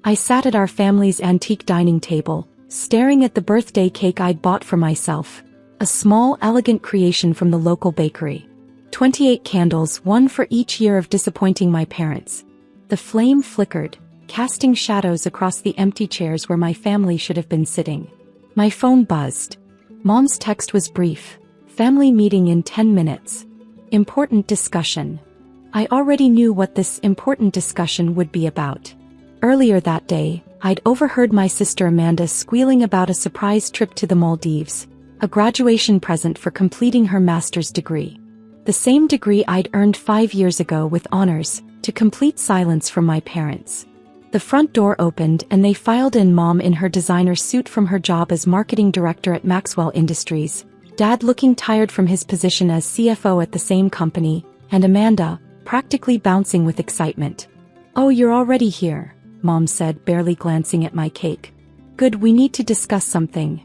I sat at our family's antique dining table, staring at the birthday cake I'd bought for myself, a small, elegant creation from the local bakery. 28 candles, one for each year of disappointing my parents. The flame flickered, casting shadows across the empty chairs where my family should have been sitting. My phone buzzed. Mom's text was brief. Family meeting in 10 minutes. Important discussion. I already knew what this important discussion would be about. Earlier that day, I'd overheard my sister Amanda squealing about a surprise trip to the Maldives, a graduation present for completing her master's degree. The same degree I'd earned 5 years ago with honors, to complete silence from my parents. The front door opened and they filed in, Mom in her designer suit from her job as marketing director at Maxwell Industries, Dad looking tired from his position as CFO at the same company, and Amanda, practically bouncing with excitement. "Oh, you're already here," Mom said, barely glancing at my cake. "Good, we need to discuss something."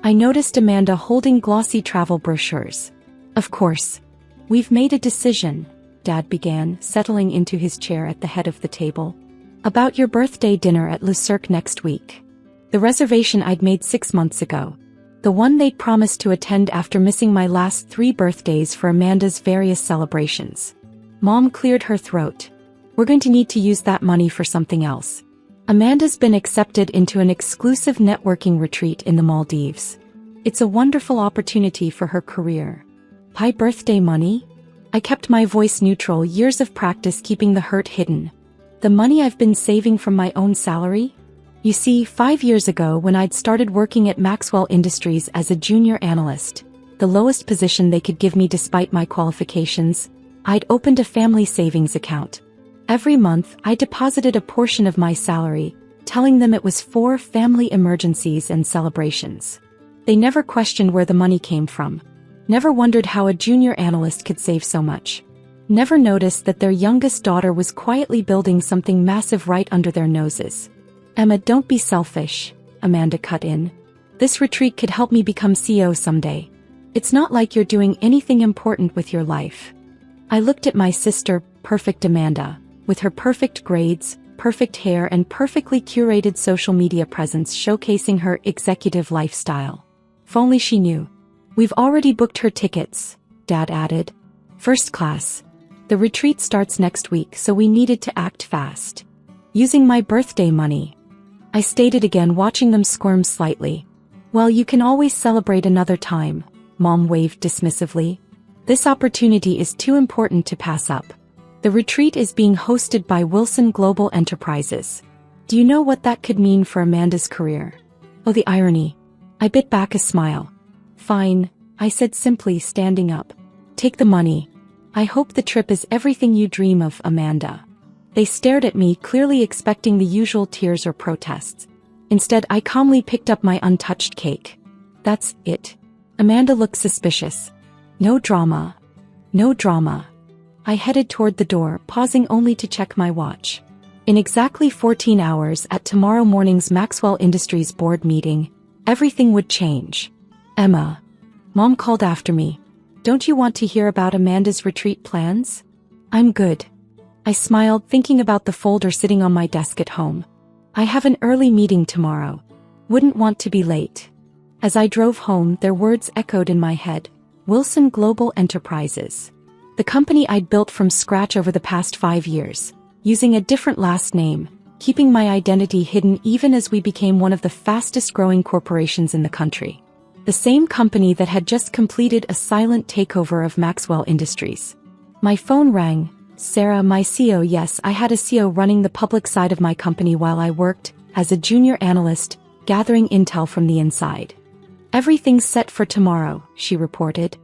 I noticed Amanda holding glossy travel brochures. "Of course. We've made a decision," Dad began, settling into his chair at the head of the table. "About your birthday dinner at Le Cirque next week. The reservation I'd made 6 months ago. The one they'd promised to attend after missing my last 3 birthdays for Amanda's various celebrations." Mom cleared her throat. "We're going to need to use that money for something else. Amanda's been accepted into an exclusive networking retreat in the Maldives. It's a wonderful opportunity for her career." "Pie birthday money?" I kept my voice neutral, years of practice keeping the hurt hidden. "The money I've been saving from my own salary?" You see, 5 years ago when I'd started working at Maxwell Industries as a junior analyst, the lowest position they could give me despite my qualifications, I'd opened a family savings account. Every month, I deposited a portion of my salary, telling them it was for family emergencies and celebrations. They never questioned where the money came from. Never wondered how a junior analyst could save so much. Never noticed that their youngest daughter was quietly building something massive right under their noses. "Emma, don't be selfish," Amanda cut in. "This retreat could help me become CEO someday. It's not like you're doing anything important with your life." I looked at my sister, perfect Amanda, with her perfect grades, perfect hair and perfectly curated social media presence showcasing her executive lifestyle. If only she knew. "We've already booked her tickets," Dad added. "First class. The retreat starts next week, so we needed to act fast. Using my birthday money." I stated again, watching them squirm slightly. "Well, you can always celebrate another time," Mom waved dismissively. "This opportunity is too important to pass up. The retreat is being hosted by Wilson Global Enterprises. Do you know what that could mean for Amanda's career?" Oh, the irony. I bit back a smile. "Fine," I said simply, standing up. "Take the money. I hope the trip is everything you dream of, Amanda." They stared at me, clearly expecting the usual tears or protests. Instead, I calmly picked up my untouched cake. "That's it." Amanda looked suspicious. "No drama. No drama." I headed toward the door, pausing only to check my watch. In exactly 14 hours at tomorrow morning's Maxwell Industries board meeting, everything would change. "Emma." Mom called after me. "Don't you want to hear about Amanda's retreat plans?" "I'm good." I smiled, thinking about the folder sitting on my desk at home. "I have an early meeting tomorrow. Wouldn't want to be late." As I drove home, their words echoed in my head. Wilson Global Enterprises. The company I'd built from scratch over the past 5 years, using a different last name, keeping my identity hidden even as we became one of the fastest-growing corporations in the country. The same company that had just completed a silent takeover of Maxwell Industries. My phone rang. "Sarah, my CEO." Yes, I had a CEO running the public side of my company while I worked as a junior analyst, gathering intel from the inside. "Everything's set for tomorrow," she reported.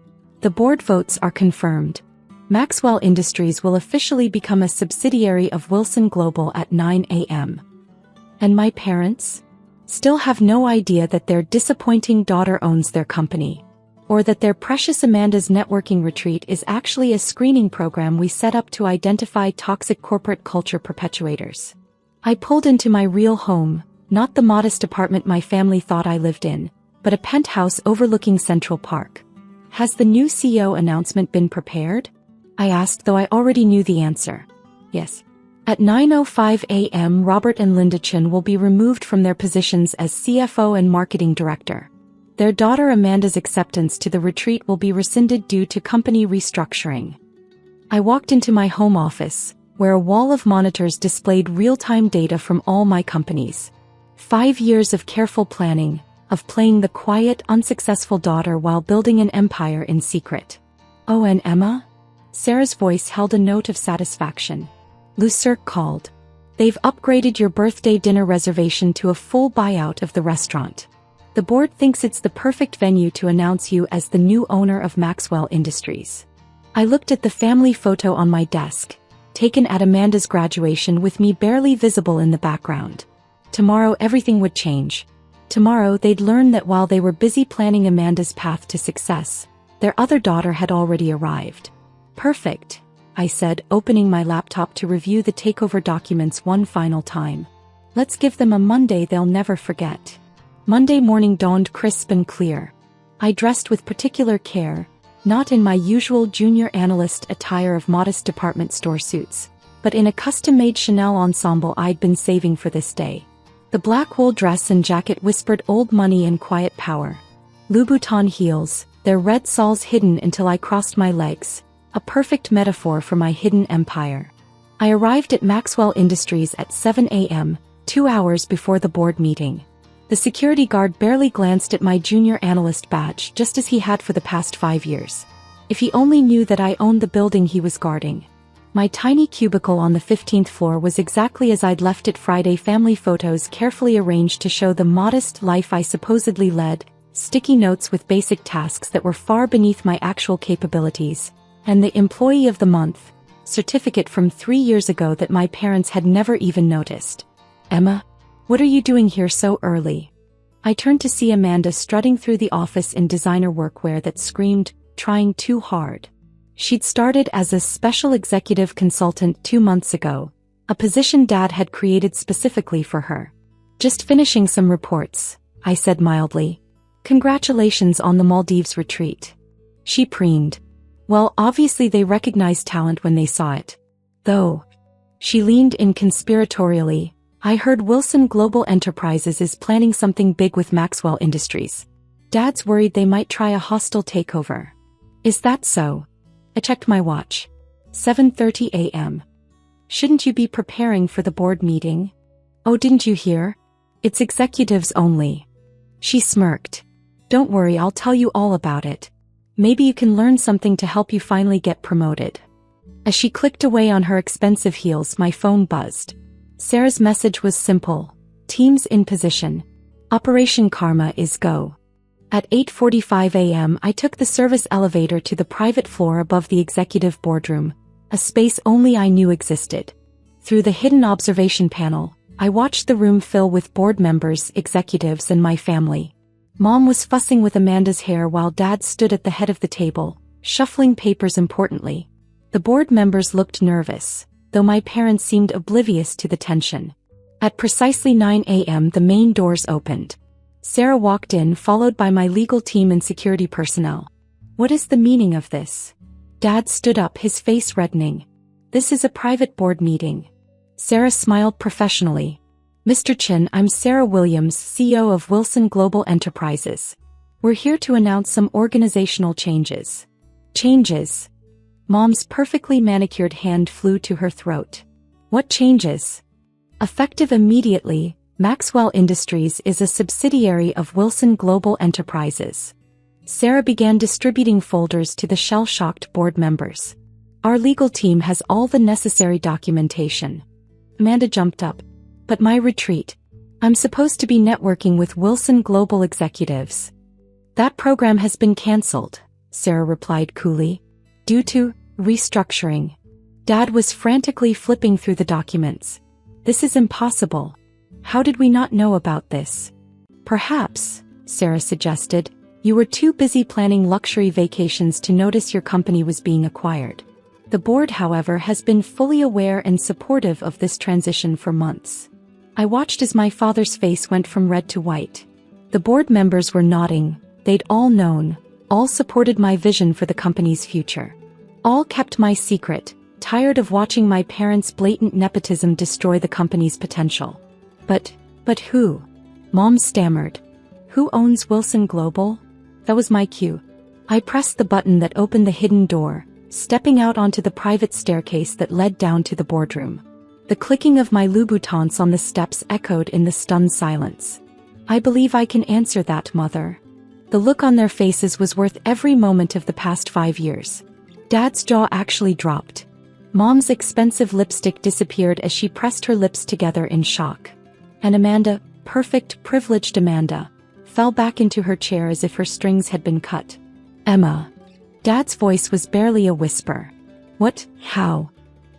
"The board votes are confirmed. Maxwell Industries will officially become a subsidiary of Wilson Global at 9 a.m. And my parents? Still have no idea that their disappointing daughter owns their company. Or that their precious Amanda's networking retreat is actually a screening program we set up to identify toxic corporate culture perpetuators. I pulled into my real home, not the modest apartment my family thought I lived in, but a penthouse overlooking Central Park. "Has the new CEO announcement been prepared?" I asked, though I already knew the answer. "Yes." At 9:05 a.m., Robert and Linda Chin will be removed from their positions as CFO and Marketing Director. Their daughter Amanda's acceptance to the retreat will be rescinded due to company restructuring. I walked into my home office, where a wall of monitors displayed real-time data from all my companies. 5 years of careful planning, of playing the quiet, unsuccessful daughter while building an empire in secret. Oh, and Emma? Sarah's voice held a note of satisfaction. Lucerne called. They've upgraded your birthday dinner reservation to a full buyout of the restaurant. The board thinks it's the perfect venue to announce you as the new owner of Maxwell Industries. I looked at the family photo on my desk, taken at Amanda's graduation with me barely visible in the background. Tomorrow everything would change. Tomorrow they'd learn that while they were busy planning Amanda's path to success, their other daughter had already arrived. Perfect, I said, opening my laptop to review the takeover documents one final time. Let's give them a Monday they'll never forget. Monday morning dawned crisp and clear. I dressed with particular care, not in my usual junior analyst attire of modest department store suits, but in a custom-made Chanel ensemble I'd been saving for this day. The black wool dress and jacket whispered old money and quiet power. Louboutin heels, their red soles hidden until I crossed my legs, a perfect metaphor for my hidden empire. I arrived at Maxwell Industries at 7 a.m., 2 hours before the board meeting. The security guard barely glanced at my junior analyst badge, just as he had for the past 5 years. If he only knew that I owned the building he was guarding. My tiny cubicle on the 15th floor was exactly as I'd left it Friday, family photos carefully arranged to show the modest life I supposedly led, sticky notes with basic tasks that were far beneath my actual capabilities, and the Employee of the Month certificate from 3 years ago that my parents had never even noticed. Emma, what are you doing here so early? I turned to see Amanda strutting through the office in designer workwear that screamed, trying too hard. She'd started as a special executive consultant 2 months ago, a position Dad had created specifically for her. Just finishing some reports, I said mildly. Congratulations on the Maldives retreat. She preened. Well, obviously they recognized talent when they saw it. Though. She leaned in conspiratorially. I heard Wilson Global Enterprises is planning something big with Maxwell Industries. Dad's worried they might try a hostile takeover. Is that so? I checked my watch. 7:30 a.m. Shouldn't you be preparing for the board meeting? Oh, didn't you hear? It's executives only. She smirked. Don't worry, I'll tell you all about it. Maybe you can learn something to help you finally get promoted. As she clicked away on her expensive heels, my phone buzzed. Sarah's message was simple. Teams in position. Operation Karma is go. At 8:45 a.m. I took the service elevator to the private floor above the executive boardroom, a space only I knew existed. Through the hidden observation panel, I watched the room fill with board members, executives, and my family. Mom was fussing with Amanda's hair while Dad stood at the head of the table, shuffling papers importantly. The board members looked nervous, though my parents seemed oblivious to the tension. At precisely 9 a.m. the main doors opened. Sarah walked in, followed by my legal team and security personnel. What is the meaning of this? Dad stood up, his face reddening. This is a private board meeting. Sarah smiled professionally. Mr. Chin, I'm Sarah Williams, CEO of Wilson Global Enterprises. We're here to announce some organizational changes. Changes? Mom's perfectly manicured hand flew to her throat. What changes? Effective immediately, Maxwell Industries is a subsidiary of Wilson Global Enterprises. Sarah began distributing folders to the shell-shocked board members. Our legal team has all the necessary documentation. Amanda jumped up. But my retreat. I'm supposed to be networking with Wilson Global executives. That program has been cancelled, Sarah replied coolly. Due to restructuring. Dad was frantically flipping through the documents. This is impossible. How did we not know about this? Perhaps, Sarah suggested, you were too busy planning luxury vacations to notice your company was being acquired. The board, however, has been fully aware and supportive of this transition for months. I watched as my father's face went from red to white. The board members were nodding. They'd all known, all supported my vision for the company's future. All kept my secret, tired of watching my parents' blatant nepotism destroy the company's potential. But who? Mom stammered. Who owns Wilson Global? That was my cue. I pressed the button that opened the hidden door, stepping out onto the private staircase that led down to the boardroom. The clicking of my Louboutins on the steps echoed in the stunned silence. I believe I can answer that, Mother. The look on their faces was worth every moment of the past 5 years. Dad's jaw actually dropped. Mom's expensive lipstick disappeared as she pressed her lips together in shock. And Amanda, perfect, privileged Amanda, fell back into her chair as if her strings had been cut. Emma. Dad's voice was barely a whisper. What? How?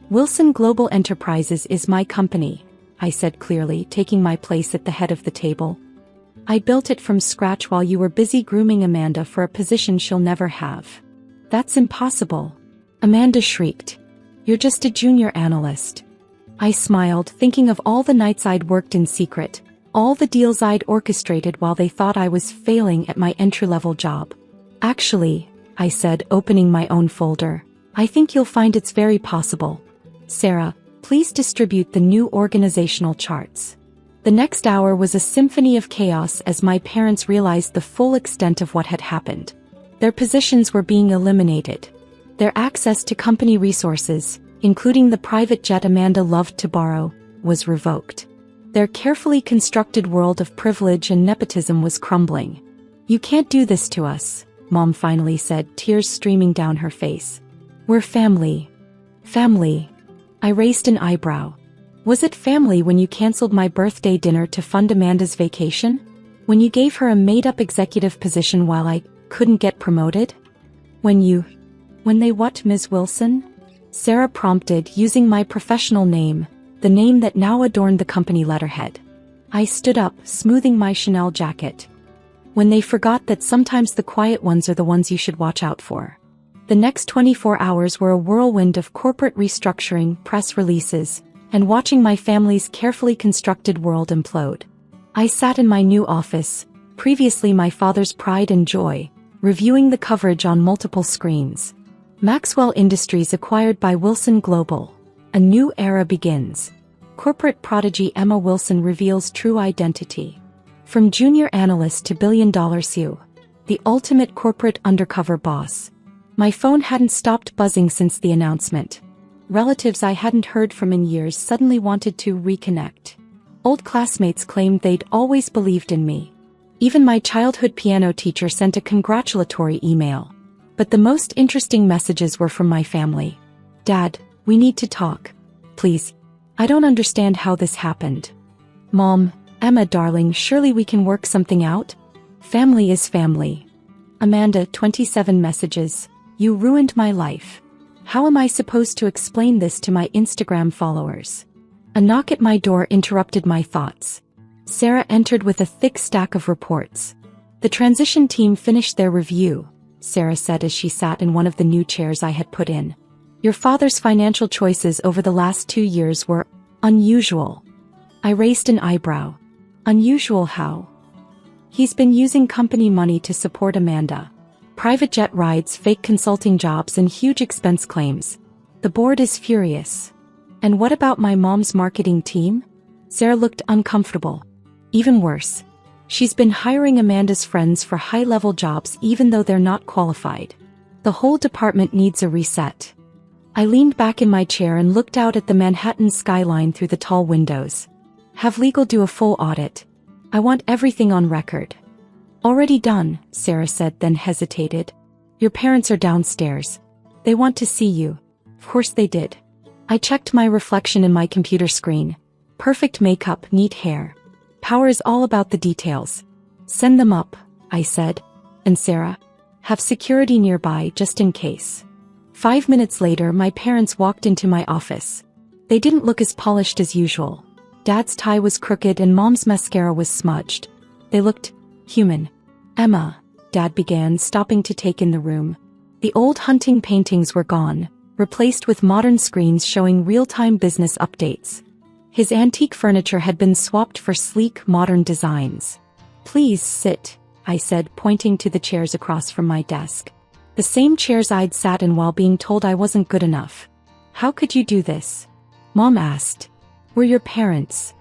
Wilson Global Enterprises is my company, I said clearly, taking my place at the head of the table. I built it from scratch while you were busy grooming Amanda for a position she'll never have. That's impossible. Amanda shrieked. You're just a junior analyst. I smiled, thinking of all the nights I'd worked in secret, all the deals I'd orchestrated while they thought I was failing at my entry-level job. Actually, I said, opening my own folder, I think you'll find it's very possible. Sarah, please distribute the new organizational charts. The next hour was a symphony of chaos as my parents realized the full extent of what had happened. Their positions were being eliminated. Their access to company resources, including the private jet Amanda loved to borrow, was revoked. Their carefully constructed world of privilege and nepotism was crumbling. You can't do this to us, Mom finally said, tears streaming down her face. We're family. Family. I raised an eyebrow. Was it family when you canceled my birthday dinner to fund Amanda's vacation? When you gave her a made-up executive position while I couldn't get promoted? When they what, Ms. Wilson? Sarah prompted, using my professional name, the name that now adorned the company letterhead. I stood up, smoothing my Chanel jacket. When they forgot that sometimes the quiet ones are the ones you should watch out for. The next 24 hours were a whirlwind of corporate restructuring, press releases, and watching my family's carefully constructed world implode. I sat in my new office, previously my father's pride and joy, reviewing the coverage on multiple screens. Maxwell Industries acquired by Wilson Global. A new era begins. Corporate prodigy Emma Wilson reveals true identity. From junior analyst to billion-dollar CEO, the ultimate corporate undercover boss. My phone hadn't stopped buzzing since the announcement. Relatives I hadn't heard from in years suddenly wanted to reconnect. Old classmates claimed they'd always believed in me. Even my childhood piano teacher sent a congratulatory email. But the most interesting messages were from my family. Dad, we need to talk. Please. I don't understand how this happened. Mom, Emma darling, surely we can work something out? Family is family. Amanda, 27 messages. You ruined my life. How am I supposed to explain this to my Instagram followers? A knock at my door interrupted my thoughts. Sarah entered with a thick stack of reports. The transition team finished their review, Sarah said as she sat in one of the new chairs I had put in. Your father's financial choices over the last 2 years were unusual. I raised an eyebrow. Unusual how? He's been using company money to support Amanda. Private jet rides, fake consulting jobs, and huge expense claims. The board is furious. And what about my mom's marketing team? Sarah looked uncomfortable. Even worse. She's been hiring Amanda's friends for high-level jobs even though they're not qualified. The whole department needs a reset. I leaned back in my chair and looked out at the Manhattan skyline through the tall windows. Have legal do a full audit. I want everything on record. Already done, Sarah said, then hesitated. Your parents are downstairs. They want to see you. Of course they did. I checked my reflection in my computer screen. Perfect makeup, neat hair. Power is all about the details. Send them up, I said. And Sarah, have security nearby just in case. 5 minutes later, my parents walked into my office. They didn't look as polished as usual. Dad's tie was crooked and Mom's mascara was smudged. They looked human. Emma, Dad began, stopping to take in the room. The old hunting paintings were gone, replaced with modern screens showing real-time business updates. His antique furniture had been swapped for sleek, modern designs. Please sit, I said, pointing to the chairs across from my desk. The same chairs I'd sat in while being told I wasn't good enough. How could you do this? Mom asked. We're your parents.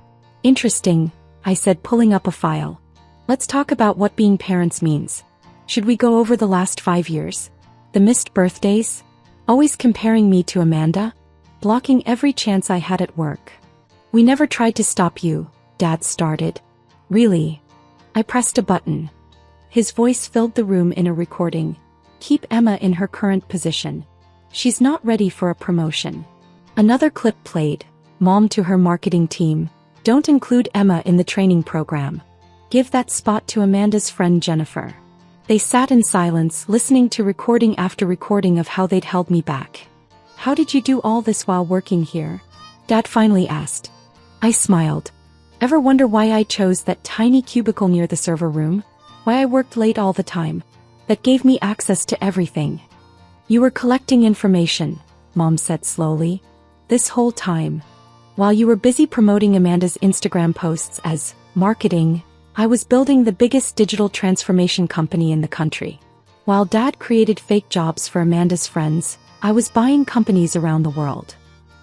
Interesting, I said, pulling up a file. Let's talk about what being parents means. Should we go over the last 5 years? The missed birthdays? Always comparing me to Amanda? Blocking every chance I had at work. We never tried to stop you, Dad started. Really? I pressed a button. His voice filled the room in a recording. Keep Emma in her current position. She's not ready for a promotion. Another clip played. Mom to her marketing team. Don't include Emma in the training program. Give that spot to Amanda's friend Jennifer. They sat in silence, listening to recording after recording of how they'd held me back. How did you do all this while working here? Dad finally asked. I smiled. Ever wonder why I chose that tiny cubicle near the server room? Why I worked late all the time? That gave me access to everything. You were collecting information, Mom said slowly. This whole time. While you were busy promoting Amanda's Instagram posts as marketing, I was building the biggest digital transformation company in the country. While Dad created fake jobs for Amanda's friends, I was buying companies around the world.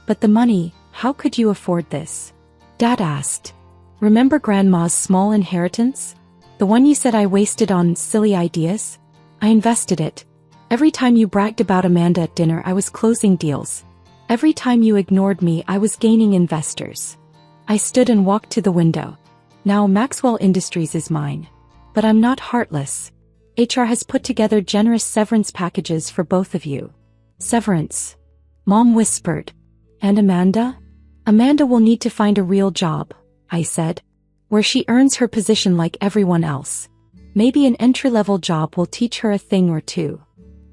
But the money, how could you afford this? Dad asked. Remember Grandma's small inheritance? The one you said I wasted on silly ideas? I invested it. Every time you bragged about Amanda at dinner, I was closing deals. Every time you ignored me, I was gaining investors. I stood and walked to the window. Now Maxwell Industries is mine. But I'm not heartless. HR has put together generous severance packages for both of you. Severance? Mom whispered. And Amanda? Amanda will need to find a real job, I said. Where she earns her position like everyone else. Maybe an entry-level job will teach her a thing or two.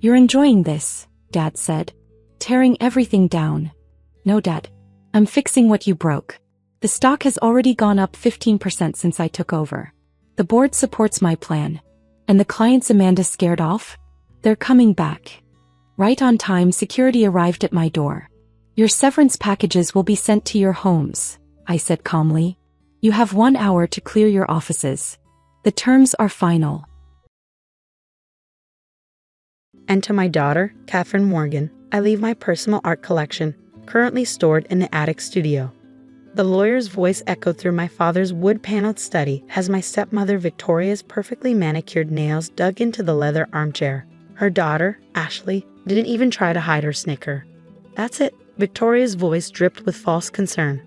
You're enjoying this, Dad said. Tearing everything down. No, Dad. I'm fixing what you broke. The stock has already gone up 15% since I took over. The board supports my plan. And the clients Amanda scared off? They're coming back. Right on time, security arrived at my door. Your severance packages will be sent to your homes, I said calmly. You have 1 hour to clear your offices. The terms are final. And to my daughter, Catherine Morgan, I leave my personal art collection, currently stored in the attic studio. The lawyer's voice echoed through my father's wood-paneled study as my stepmother Victoria's perfectly manicured nails dug into the leather armchair. Her daughter, Ashley, didn't even try to hide her snicker. That's it, Victoria's voice dripped with false concern.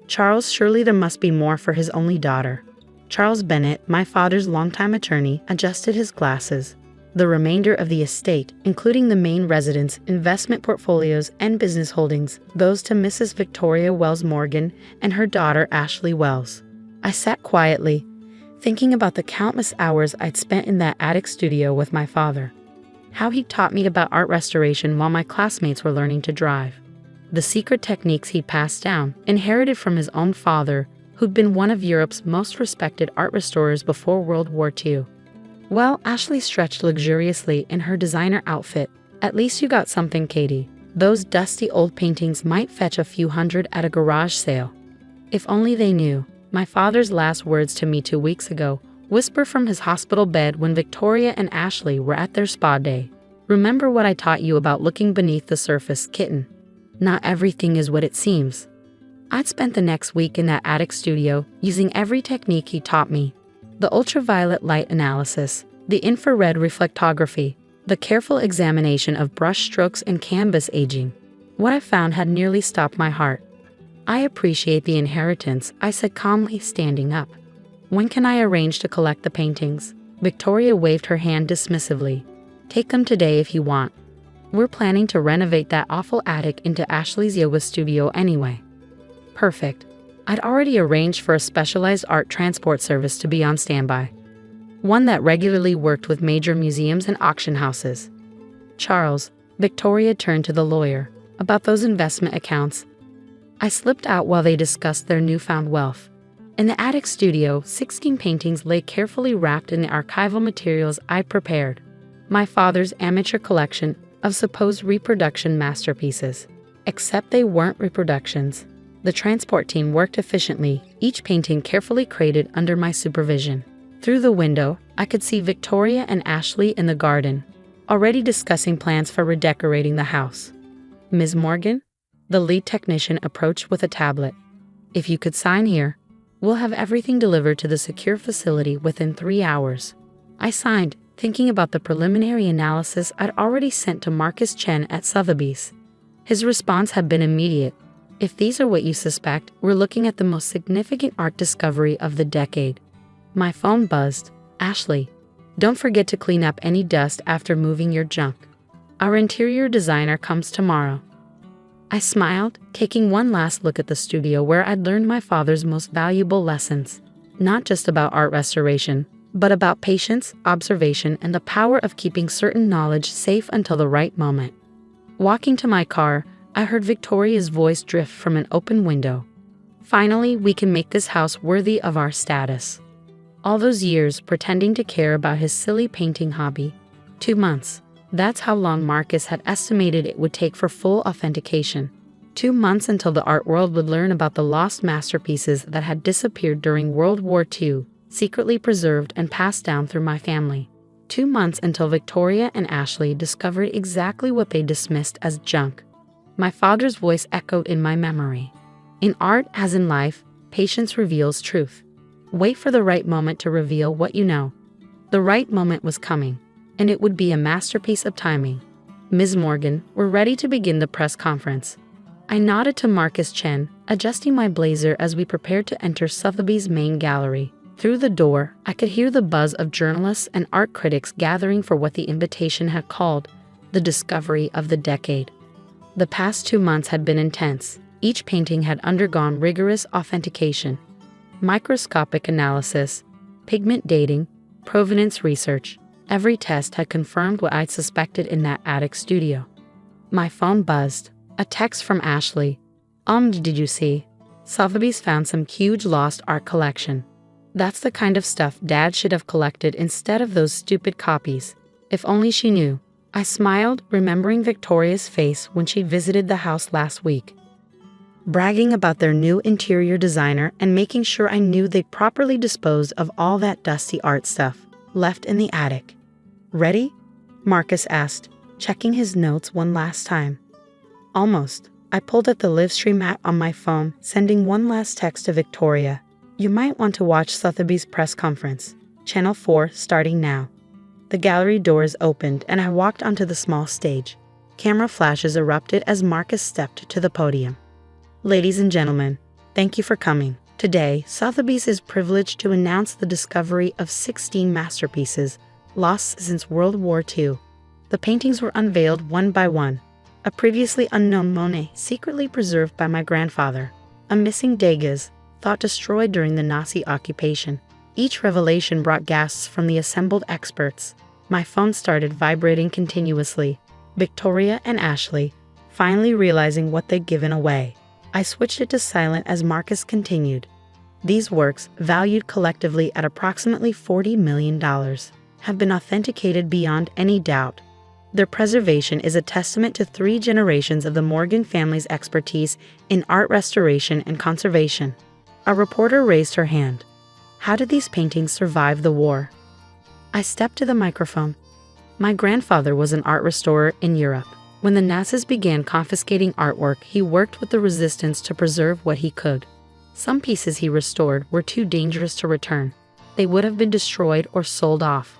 Charles, surely there must be more for his only daughter. Charles Bennett, my father's longtime attorney, adjusted his glasses. The remainder of the estate, including the main residence, investment portfolios, and business holdings, goes to Mrs. Victoria Wells Morgan and her daughter Ashley Wells. I sat quietly, thinking about the countless hours I'd spent in that attic studio with my father. How he taught me about art restoration while my classmates were learning to drive. The secret techniques he'd passed down, inherited from his own father, who'd been one of Europe's most respected art restorers before World War II. Well, Ashley stretched luxuriously in her designer outfit. At least you got something, Katie. Those dusty old paintings might fetch a few hundred at a garage sale. If only they knew. My father's last words to me 2 weeks ago, whispered from his hospital bed when Victoria and Ashley were at their spa day. Remember what I taught you about looking beneath the surface, kitten. Not everything is what it seems. I'd spent the next week in that attic studio, using every technique he taught me. The ultraviolet light analysis, the infrared reflectography, the careful examination of brush strokes and canvas aging. What I found had nearly stopped my heart. I appreciate the inheritance, I said calmly, standing up. When can I arrange to collect the paintings? Victoria waved her hand dismissively. Take them today if you want. We're planning to renovate that awful attic into Ashley's yoga studio anyway. Perfect. I'd already arranged for a specialized art transport service to be on standby. One that regularly worked with major museums and auction houses. Charles, Victoria turned to the lawyer, about those investment accounts. I slipped out while they discussed their newfound wealth. In the attic studio, 16 paintings lay carefully wrapped in the archival materials I'd prepared. My father's amateur collection of supposed reproduction masterpieces. Except they weren't reproductions. The transport team worked efficiently, each painting carefully crated under my supervision. Through the window, I could see Victoria and Ashley in the garden, already discussing plans for redecorating the house. Ms. Morgan? The lead technician approached with a tablet. "If you could sign here, we'll have everything delivered to the secure facility within 3 hours." I signed, thinking about the preliminary analysis I'd already sent to Marcus Chen at Sotheby's. His response had been immediate. "If these are what you suspect, we're looking at the most significant art discovery of the decade." My phone buzzed. "Ashley, don't forget to clean up any dust after moving your junk. Our interior designer comes tomorrow." I smiled, taking one last look at the studio where I'd learned my father's most valuable lessons. Not just about art restoration, but about patience, observation, and the power of keeping certain knowledge safe until the right moment. Walking to my car, I heard Victoria's voice drift from an open window. "Finally, we can make this house worthy of our status." All those years pretending to care about his silly painting hobby. 2 months. That's how long Marcus had estimated it would take for full authentication. 2 months until the art world would learn about the lost masterpieces that had disappeared during World War II, secretly preserved and passed down through my family. 2 months until Victoria and Ashley discovered exactly what they dismissed as junk. My father's voice echoed in my memory. "In art, as in life, patience reveals truth. Wait for the right moment to reveal what you know." The right moment was coming, and it would be a masterpiece of timing. "Ms. Morgan, we're ready to begin the press conference." I nodded to Marcus Chen, adjusting my blazer as we prepared to enter Sotheby's main gallery. Through the door, I could hear the buzz of journalists and art critics gathering for what the invitation had called the discovery of the decade. The past 2 months had been intense. Each painting had undergone rigorous authentication, microscopic analysis, pigment dating, provenance research. Every test had confirmed what I'd suspected in that attic studio. My phone buzzed. A text from Ashley. Did you see? Sotheby's found some huge lost art collection." That's the kind of stuff Dad should have collected instead of those stupid copies. If only she knew. I smiled, remembering Victoria's face when she visited the house last week, bragging about their new interior designer and making sure I knew they'd properly disposed of all that dusty art stuff left in the attic. "Ready?" Marcus asked, checking his notes one last time. "Almost." I pulled at the livestream app on my phone, sending one last text to Victoria. "You might want to watch Sotheby's press conference. Channel 4 starting now." The gallery doors opened and I walked onto the small stage. Camera flashes erupted as Marcus stepped to the podium. "Ladies and gentlemen, thank you for coming. Today, Sotheby's is privileged to announce the discovery of 16 masterpieces lost since World War II. The paintings were unveiled one by one. A previously unknown Monet secretly preserved by my grandfather. A missing Degas, thought destroyed during the Nazi occupation. Each revelation brought gasps from the assembled experts. My phone started vibrating continuously. Victoria and Ashley, finally realizing what they'd given away. I switched it to silent as Marcus continued. "These works, valued collectively at approximately $40 million, have been authenticated beyond any doubt. Their preservation is a testament to 3 generations of the Morgan family's expertise in art restoration and conservation." A reporter raised her hand. "How did these paintings survive the war?" I stepped to the microphone. "My grandfather was an art restorer in Europe. When the Nazis began confiscating artwork, he worked with the resistance to preserve what he could. Some pieces he restored were too dangerous to return. They would have been destroyed or sold off.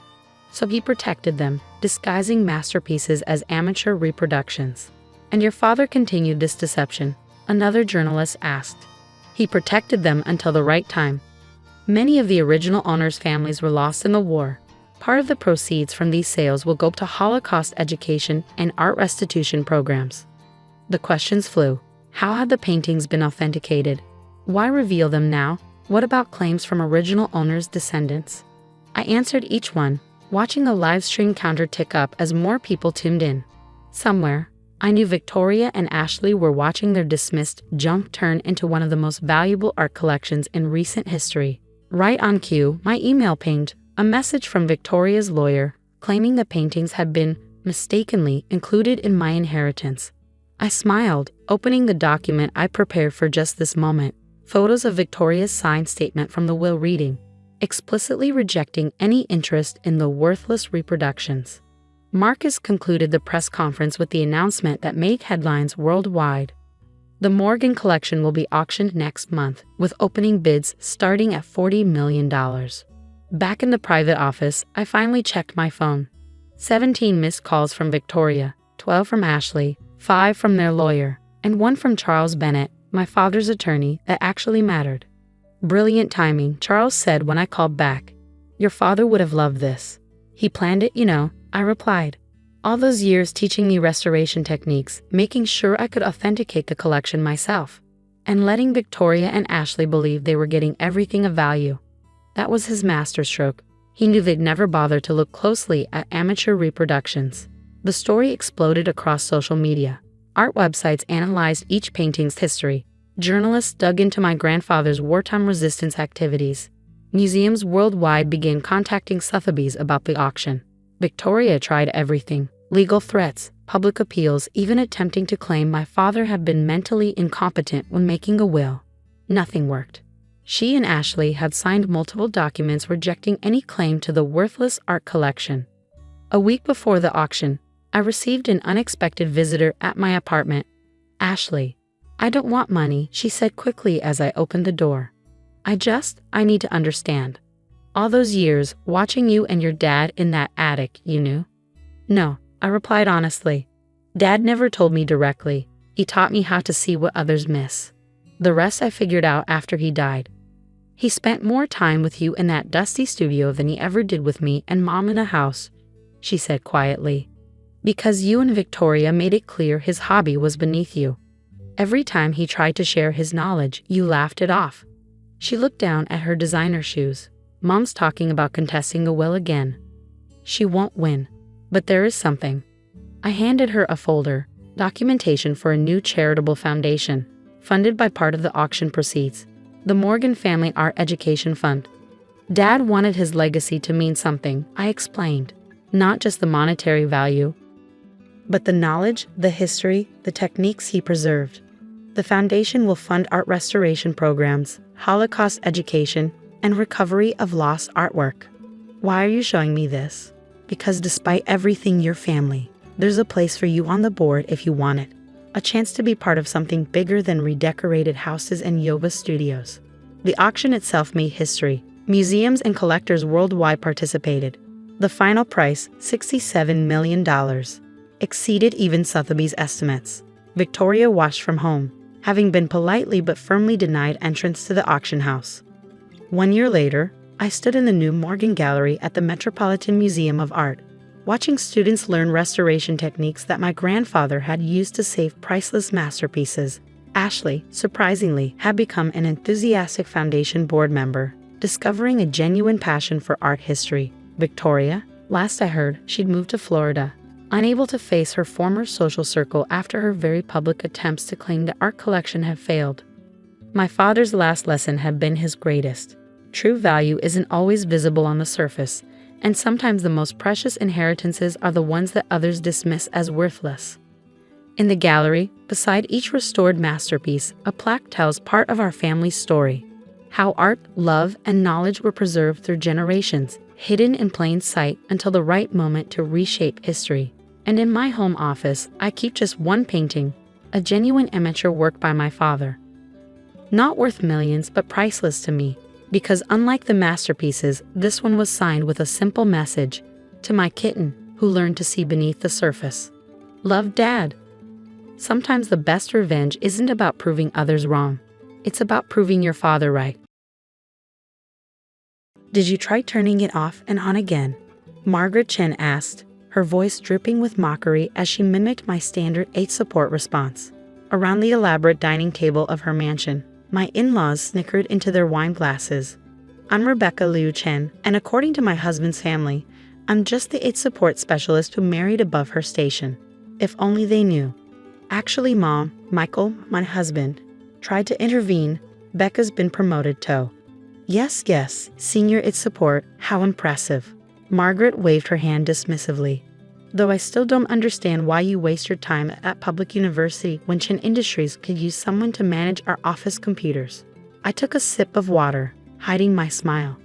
So he protected them, disguising masterpieces as amateur reproductions." "And your father continued this deception?" another journalist asked. "He protected them until the right time. Many of the original owners' families were lost in the war. Part of the proceeds from these sales will go to Holocaust education and art restitution programs." The questions flew. How had the paintings been authenticated? Why reveal them now? What about claims from original owners' descendants? I answered each one, watching the live stream counter tick up as more people tuned in. Somewhere, I knew Victoria and Ashley were watching their dismissed junk turn into one of the most valuable art collections in recent history. Right on cue, my email pinged, a message from Victoria's lawyer, claiming the paintings had been mistakenly included in my inheritance. I smiled, opening the document I prepared for just this moment. Photos of Victoria's signed statement from the will reading, explicitly rejecting any interest in the worthless reproductions. Marcus concluded the press conference with the announcement that made headlines worldwide. The Morgan collection will be auctioned next month, with opening bids starting at $40 million. Back in the private office, I finally checked my phone. 17 missed calls from Victoria, 12 from Ashley, 5 from their lawyer, and 1 from Charles Bennett, my father's attorney, that actually mattered. Brilliant timing, Charles said when I called back. Your father would have loved this. He planned it, you know, I replied. All those years teaching me restoration techniques, making sure I could authenticate the collection myself, and letting Victoria and Ashley believe they were getting everything of value. That was his masterstroke. He knew they'd never bother to look closely at amateur reproductions. The story exploded across social media. Art websites analyzed each painting's history. Journalists dug into my grandfather's wartime resistance activities. Museums worldwide began contacting Sotheby's about the auction. Victoria tried everything. Legal threats, public appeals, even attempting to claim my father had been mentally incompetent when making a will. Nothing worked. She and Ashley had signed multiple documents rejecting any claim to the worthless art collection. A week before the auction, I received an unexpected visitor at my apartment. Ashley, I don't want money, she said quickly as I opened the door. I need to understand. All those years, watching you and your dad in that attic, you knew? No, I replied honestly. Dad never told me directly. He taught me how to see what others miss. The rest I figured out after he died. He spent more time with you in that dusty studio than he ever did with me and Mom in a house, she said quietly. Because you and Victoria made it clear his hobby was beneath you. Every time he tried to share his knowledge, you laughed it off. She looked down at her designer shoes. Mom's talking about contesting a will again. She won't win. But there is something. I handed her a folder, documentation for a new charitable foundation, funded by part of the auction proceeds, the Morgan Family Art Education Fund. Dad wanted his legacy to mean something, I explained. Not just the monetary value, but the knowledge, the history, the techniques he preserved. The foundation will fund art restoration programs, Holocaust education, and recovery of lost artwork. Why are you showing me this? Because despite everything, your family, there's a place for you on the board if you want it. A chance to be part of something bigger than redecorated houses and yoga studios. The auction itself made history. Museums and collectors worldwide participated. The final price, $67 million, exceeded even Sotheby's estimates. Victoria watched from home, having been politely but firmly denied entrance to the auction house. 1 year later, I stood in the new Morgan Gallery at the Metropolitan Museum of Art, watching students learn restoration techniques that my grandfather had used to save priceless masterpieces. Ashley, surprisingly, had become an enthusiastic foundation board member, discovering a genuine passion for art history. Victoria, last I heard, she'd moved to Florida, unable to face her former social circle after her very public attempts to claim the art collection had failed. My father's last lesson had been his greatest. True value isn't always visible on the surface, and sometimes the most precious inheritances are the ones that others dismiss as worthless. In the gallery, beside each restored masterpiece, a plaque tells part of our family's story. How art, love, and knowledge were preserved through generations, hidden in plain sight until the right moment to reshape history. And in my home office, I keep just one painting, a genuine amateur work by my father. Not worth millions, but priceless to me, because unlike the masterpieces, this one was signed with a simple message, to my kitten, who learned to see beneath the surface. Love, Dad. Sometimes the best revenge isn't about proving others wrong. It's about proving your father right. Did you try turning it off and on again? Margaret Chen asked, her voice dripping with mockery as she mimicked my standard 8 support response. Around the elaborate dining table of her mansion, my in-laws snickered into their wine glasses. I'm Rebecca Liu Chen, and according to my husband's family, I'm just the 8 support specialist who married above her station. If only they knew. Actually, Mom, Michael, my husband, tried to intervene. Becca's been promoted to. Yes, senior 8 support, how impressive. Margaret waved her hand dismissively. Though I still don't understand why you waste your time at public university when Chen Industries could use someone to manage our office computers. I took a sip of water, hiding my smile.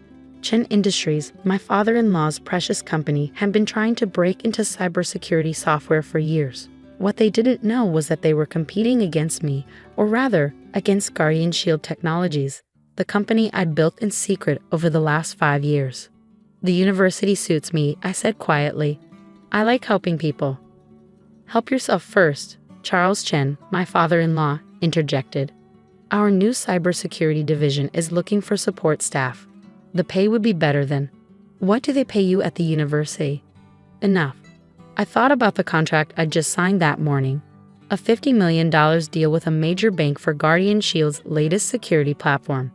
Chen Industries, my father-in-law's precious company, had been trying to break into cybersecurity software for years. What they didn't know was that they were competing against me, or rather, against Guardian Shield Technologies, the company I'd built in secret over the last 5 years. The university suits me, I said quietly. I like helping people. Help yourself first, Charles Chen, my father-in-law, interjected. Our new cybersecurity division is looking for support staff. The pay would be better than. What do they pay you at the university? Enough. I thought about the contract I'd just signed that morning. A $50 million deal with a major bank for Guardian Shield's latest security platform.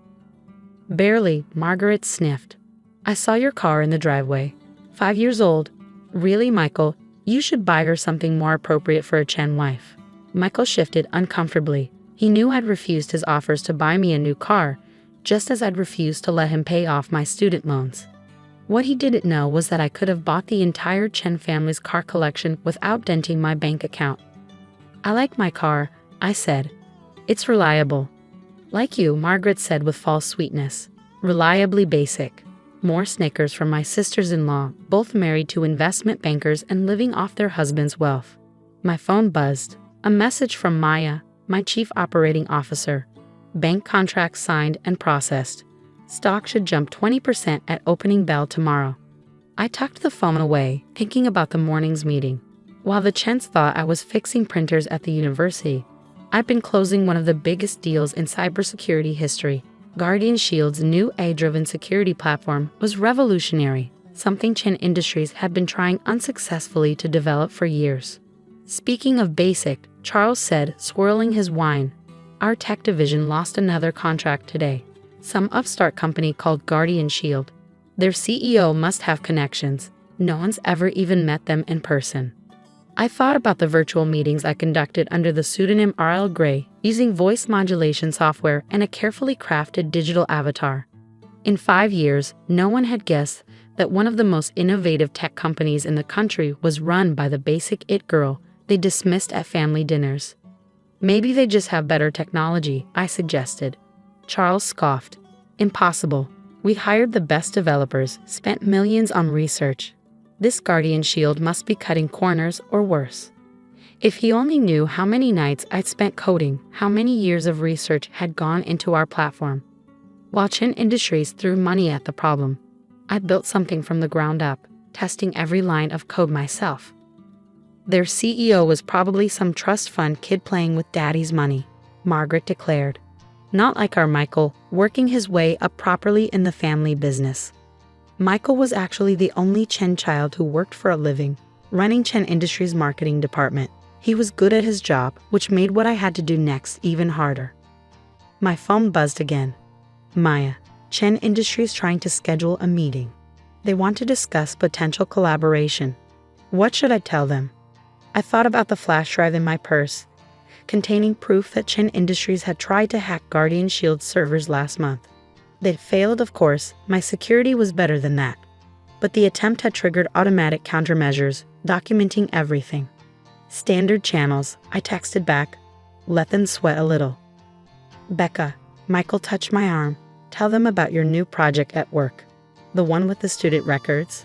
Barely, Margaret sniffed. I saw your car in the driveway. 5 years old. Really, Michael, you should buy her something more appropriate for a Chen wife. Michael shifted uncomfortably. He knew I'd refused his offers to buy me a new car, just as I'd refused to let him pay off my student loans. What he didn't know was that I could have bought the entire Chen family's car collection without denting my bank account. I like my car, I said. It's reliable. Like you, Margaret said with false sweetness. Reliably basic. More snickers from my sisters-in-law, both married to investment bankers and living off their husband's wealth. My phone buzzed. A message from Maya, my chief operating officer. Bank contract signed and processed. Stock should jump 20% at opening bell tomorrow. I tucked the phone away, thinking about the morning's meeting. While the Chens thought I was fixing printers at the university, I'd been closing one of the biggest deals in cybersecurity history. Guardian Shield's new AI-driven security platform was revolutionary, something Chen Industries had been trying unsuccessfully to develop for years. Speaking of basic, Charles said, swirling his wine, our tech division lost another contract today. Some upstart company called Guardian Shield. Their CEO must have connections. No one's ever even met them in person. I thought about the virtual meetings I conducted under the pseudonym R.L. Gray, using voice modulation software and a carefully crafted digital avatar. In 5 years, no one had guessed that one of the most innovative tech companies in the country was run by the basic it girl they dismissed at family dinners. Maybe they just have better technology, I suggested. Charles scoffed. Impossible. We hired the best developers, spent millions on research. This Guardian Shield must be cutting corners or worse. If he only knew how many nights I'd spent coding, how many years of research had gone into our platform. While Chen Industries threw money at the problem, I built something from the ground up, testing every line of code myself. Their CEO was probably some trust fund kid playing with daddy's money, Margaret declared. Not like our Michael, working his way up properly in the family business. Michael was actually the only Chen child who worked for a living, running Chen Industries' marketing department. He was good at his job, which made what I had to do next even harder. My phone buzzed again. Maya, Chen Industries trying to schedule a meeting. They want to discuss potential collaboration. What should I tell them? I thought about the flash drive in my purse, containing proof that Chen Industries had tried to hack Guardian Shield servers last month. They'd failed, of course. My security was better than that. But the attempt had triggered automatic countermeasures, documenting everything. Standard channels, I texted back. Let them sweat a little. Becca, Michael touched my arm. Tell them about your new project at work. The one with the student records?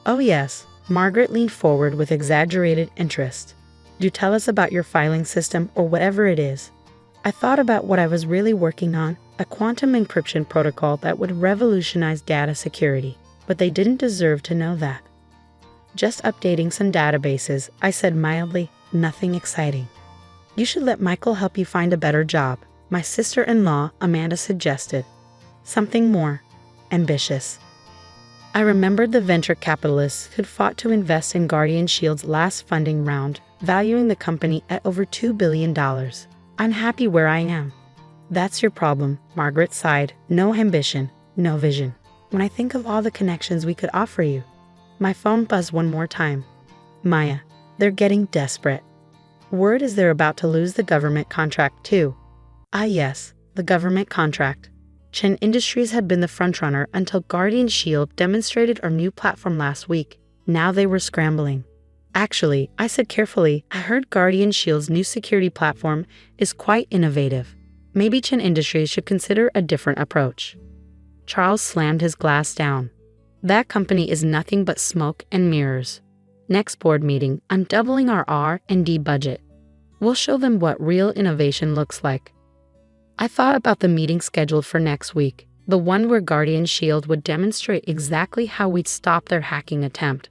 Oh yes, Margaret leaned forward with exaggerated interest. Do tell us about your filing system or whatever it is. I thought about what I was really working on, a quantum encryption protocol that would revolutionize data security, but they didn't deserve to know that. Just updating some databases, I said mildly, nothing exciting. You should let Michael help you find a better job, my sister-in-law, Amanda, suggested. Something more ambitious. I remembered the venture capitalists who'd fought to invest in Guardian Shield's last funding round, valuing the company at over $2 billion. I'm happy where I am. That's your problem, Margaret sighed. No ambition, no vision. When I think of all the connections we could offer you. My phone buzzed one more time. Maya, they're getting desperate. Word is they're about to lose the government contract too. Ah yes, the government contract. Chen Industries had been the frontrunner until Guardian Shield demonstrated our new platform last week. Now they were scrambling. Actually, I said carefully, I heard Guardian Shield's new security platform is quite innovative. Maybe Chen Industries should consider a different approach. Charles slammed his glass down. That company is nothing but smoke and mirrors. Next board meeting, I'm doubling our R&D budget. We'll show them what real innovation looks like. I thought about the meeting scheduled for next week, the one where Guardian Shield would demonstrate exactly how we'd stop their hacking attempt.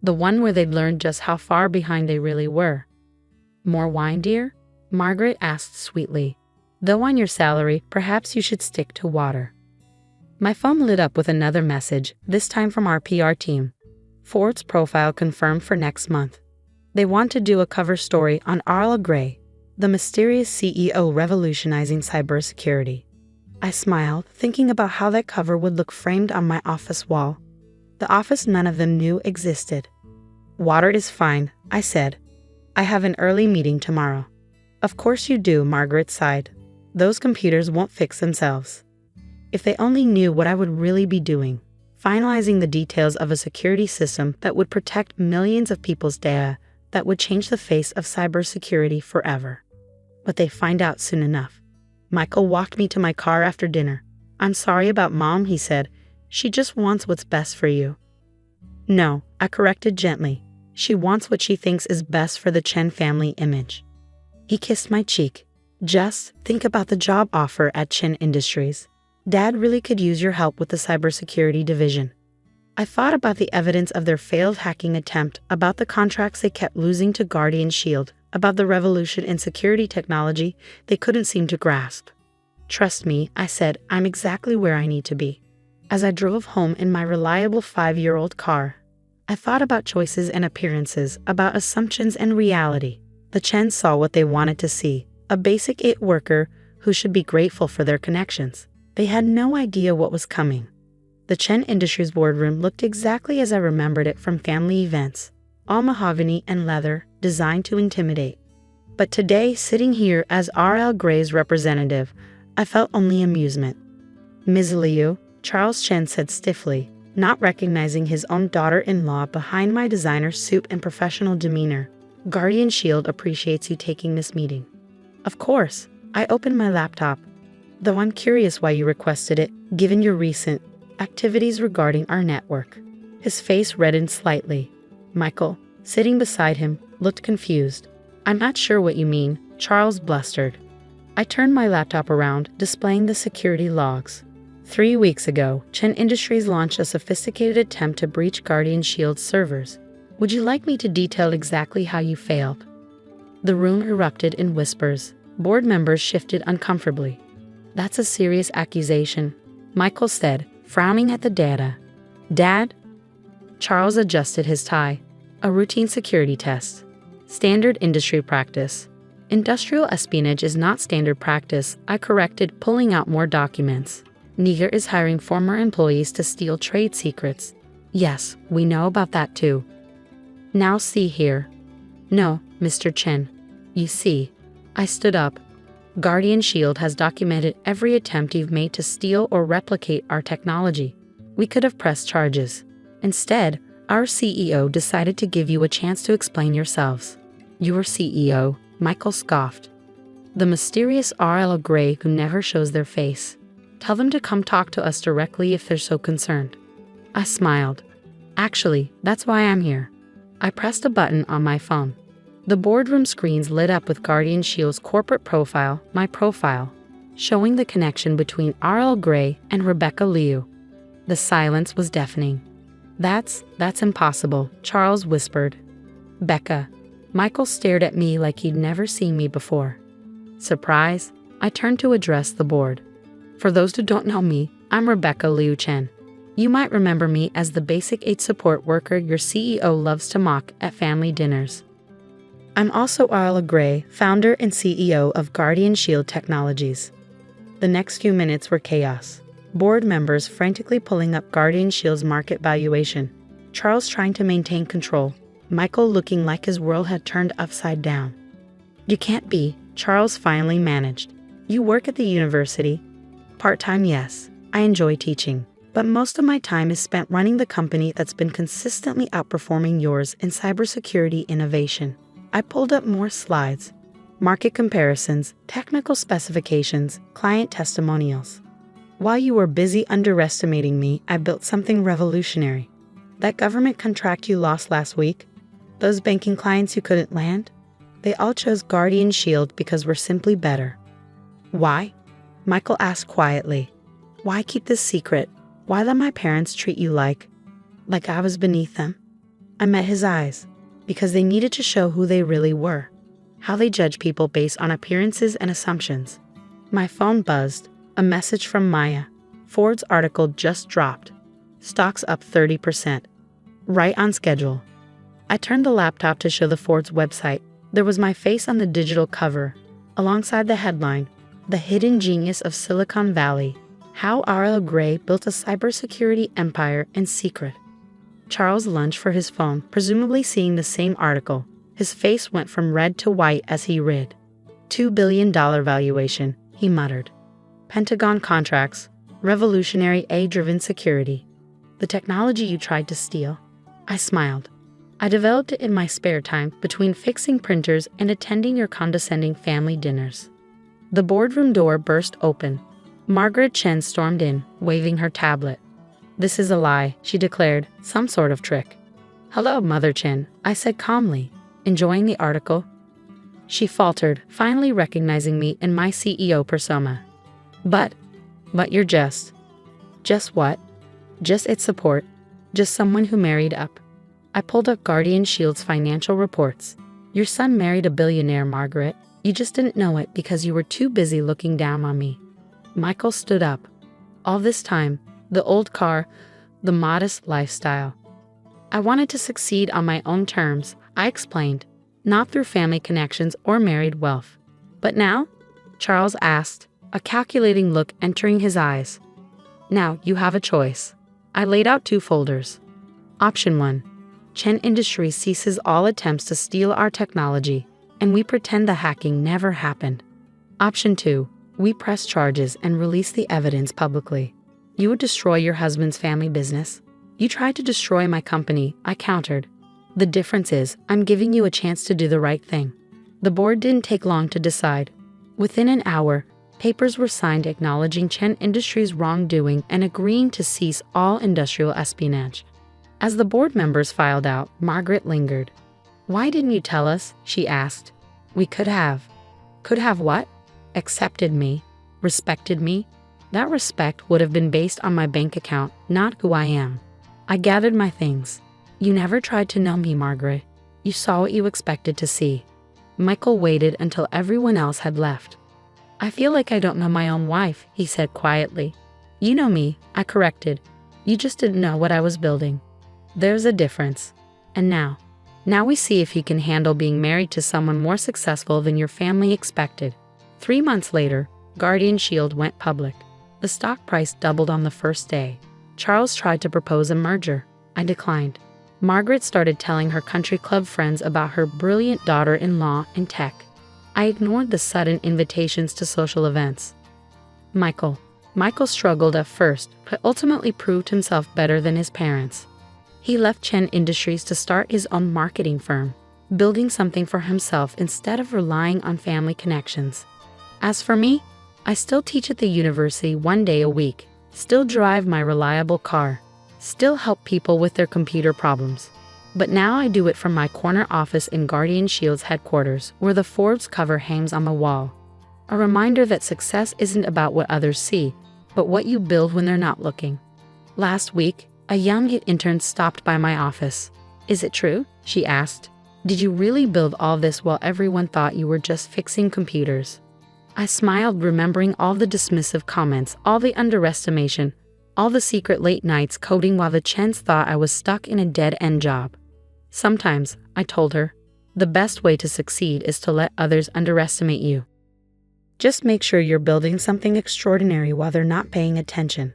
The one where they'd learn just how far behind they really were. More wine, dear? Margaret asked sweetly. Though on your salary, perhaps you should stick to water. My phone lit up with another message, this time from our PR team. Ford's profile confirmed for next month. They want to do a cover story on Arla Gray, the mysterious CEO revolutionizing cybersecurity. I smiled, thinking about how that cover would look framed on my office wall. The office none of them knew existed. Water is fine, I said. I have an early meeting tomorrow. Of course you do, Margaret sighed. Those computers won't fix themselves. If they only knew what I would really be doing, finalizing the details of a security system that would protect millions of people's data, that would change the face of cybersecurity forever. But they find out soon enough. Michael walked me to my car after dinner. I'm sorry about Mom, he said. She just wants what's best for you. No, I corrected gently. She wants what she thinks is best for the Chen family image. He kissed my cheek. Just think about the job offer at Chen Industries. Dad really could use your help with the cybersecurity division. I thought about the evidence of their failed hacking attempt, about the contracts they kept losing to Guardian Shield, about the revolution in security technology they couldn't seem to grasp. Trust me, I said, I'm exactly where I need to be. As I drove home in my reliable 5-year-old car, I thought about choices and appearances, about assumptions and reality. The Chens saw what they wanted to see, a basic IT worker who should be grateful for their connections. They had no idea what was coming. The Chen Industries boardroom looked exactly as I remembered it from family events, all mahogany and leather, designed to intimidate. But today, sitting here as R.L. Gray's representative, I felt only amusement. Ms. Liu, Charles Chen said stiffly, not recognizing his own daughter-in-law behind my designer suit and professional demeanor. Guardian Shield appreciates you taking this meeting. Of course, I opened my laptop. Though I'm curious why you requested it, given your recent activities regarding our network. His face reddened slightly. Michael, sitting beside him, looked confused. I'm not sure what you mean, Charles blustered. I turned my laptop around, displaying the security logs. 3 weeks ago, Chen Industries launched a sophisticated attempt to breach Guardian Shield's servers. Would you like me to detail exactly how you failed? The room erupted in whispers. Board members shifted uncomfortably. That's a serious accusation, Michael said, frowning at the data. Dad? Charles adjusted his tie. A routine security test. Standard industry practice. Industrial espionage is not standard practice, I corrected, pulling out more documents. Niger is hiring former employees to steal trade secrets. Yes, we know about that too. Now see here. No, Mr. Chen. You see. I stood up. Guardian Shield has documented every attempt you've made to steal or replicate our technology. We could have pressed charges. Instead, our CEO decided to give you a chance to explain yourselves. Your CEO, Michael scoffed. The mysterious R.L. Gray who never shows their face. Tell them to come talk to us directly if they're so concerned. I smiled. Actually, that's why I'm here. I pressed a button on my phone. The boardroom screens lit up with Guardian Shield's corporate profile, my profile, showing the connection between R.L. Gray and Rebecca Liu. The silence was deafening. That's impossible, Charles whispered. Becca. Michael stared at me like he'd never seen me before. Surprise, I turned to address the board. For those who don't know me, I'm Rebecca Liu Chen. You might remember me as the basic aid support worker your CEO loves to mock at family dinners. I'm also Arla Gray, founder and CEO of Guardian Shield Technologies. The next few minutes were chaos. Board members frantically pulling up Guardian Shield's market valuation. Charles trying to maintain control. Michael looking like his world had turned upside down. You can't be, Charles finally managed. You work at the university. Part-time, yes. I enjoy teaching. But most of my time is spent running the company that's been consistently outperforming yours in cybersecurity innovation. I pulled up more slides. Market comparisons, technical specifications, client testimonials. While you were busy underestimating me, I built something revolutionary. That government contract you lost last week? Those banking clients you couldn't land? They all chose Guardian Shield because we're simply better. Why? Michael asked quietly. Why keep this secret? Why let my parents treat you like I was beneath them? I met his eyes, because they needed to show who they really were, how they judge people based on appearances and assumptions. My phone buzzed, a message from Maya. Ford's article just dropped. Stocks up 30%. Right on schedule. I turned the laptop to show the Ford's website. There was my face on the digital cover, alongside the headline, The Hidden Genius of Silicon Valley, How R.L. Gray Built a Cybersecurity Empire in Secret. Charles lunged for his phone, presumably seeing the same article. His face went from red to white as he read. $2 billion valuation, he muttered. Pentagon contracts, revolutionary AI-driven security. The technology you tried to steal. I smiled. I developed it in my spare time between fixing printers and attending your condescending family dinners. The boardroom door burst open. Margaret Chen stormed in, waving her tablet. This is a lie, she declared, some sort of trick. Hello, Mother Chen, I said calmly, enjoying the article. She faltered, finally recognizing me in my CEO persona. But you're just what? Just its support. Just someone who married up. I pulled up Guardian Shield's financial reports. Your son married a billionaire, Margaret. You just didn't know it because you were too busy looking down on me. Michael stood up. All this time, the old car, the modest lifestyle. I wanted to succeed on my own terms, I explained, not through family connections or married wealth. But now? Charles asked, a calculating look entering his eyes. Now you have a choice. I laid out 2 folders. Option 1. Chen Industries ceases all attempts to steal our technology, and we pretend the hacking never happened. Option 2. We press charges and release the evidence publicly. You would destroy your husband's family business. You tried to destroy my company, I countered. The difference is, I'm giving you a chance to do the right thing. The board didn't take long to decide. Within an hour, papers were signed acknowledging Chen Industries' wrongdoing and agreeing to cease all industrial espionage. As the board members filed out, Margaret lingered. Why didn't you tell us? She asked. We could have. Could have what? Accepted me. Respected me. That respect would have been based on my bank account, not who I am. I gathered my things. You never tried to know me, Margaret. You saw what you expected to see. Michael waited until everyone else had left. I feel like I don't know my own wife, he said quietly. You know me, I corrected. You just didn't know what I was building. There's a difference. And now we see if you can handle being married to someone more successful than your family expected. 3 months later, Guardian Shield went public. The stock price doubled on the first day. Charles tried to propose a merger. I declined. Margaret started telling her country club friends about her brilliant daughter-in-law in tech. I ignored the sudden invitations to social events. Michael struggled at first, but ultimately proved himself better than his parents. He left Chen Industries to start his own marketing firm, building something for himself instead of relying on family connections. As for me, I still teach at the university 1 day a week, still drive my reliable car, still help people with their computer problems. But now I do it from my corner office in Guardian Shield's headquarters, where the Forbes cover hangs on the wall. A reminder that success isn't about what others see, but what you build when they're not looking. Last week, a young intern stopped by my office. Is it true? She asked. Did you really build all this while everyone thought you were just fixing computers? I smiled, remembering all the dismissive comments, all the underestimation, all the secret late nights coding while the Chens thought I was stuck in a dead-end job. Sometimes, I told her, the best way to succeed is to let others underestimate you. Just make sure you're building something extraordinary while they're not paying attention.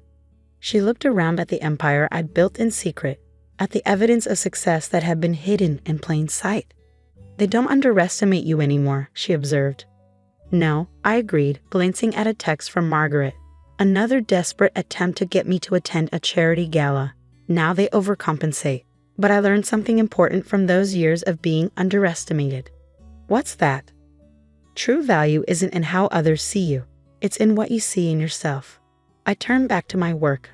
She looked around at the empire I'd built in secret, at the evidence of success that had been hidden in plain sight. They don't underestimate you anymore, she observed. No, I agreed, glancing at a text from Margaret. Another desperate attempt to get me to attend a charity gala. Now they overcompensate. But I learned something important from those years of being underestimated. What's that? True value isn't in how others see you. It's in what you see in yourself. I turned back to my work.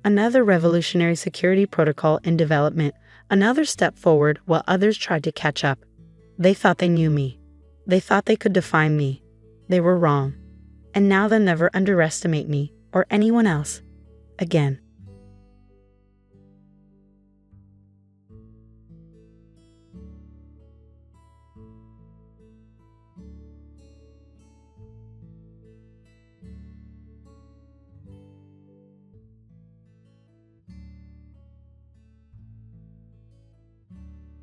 Another revolutionary security protocol in development, another step forward while others tried to catch up. They thought they knew me. They thought they could define me. They were wrong. And now they'll never underestimate me or anyone else again.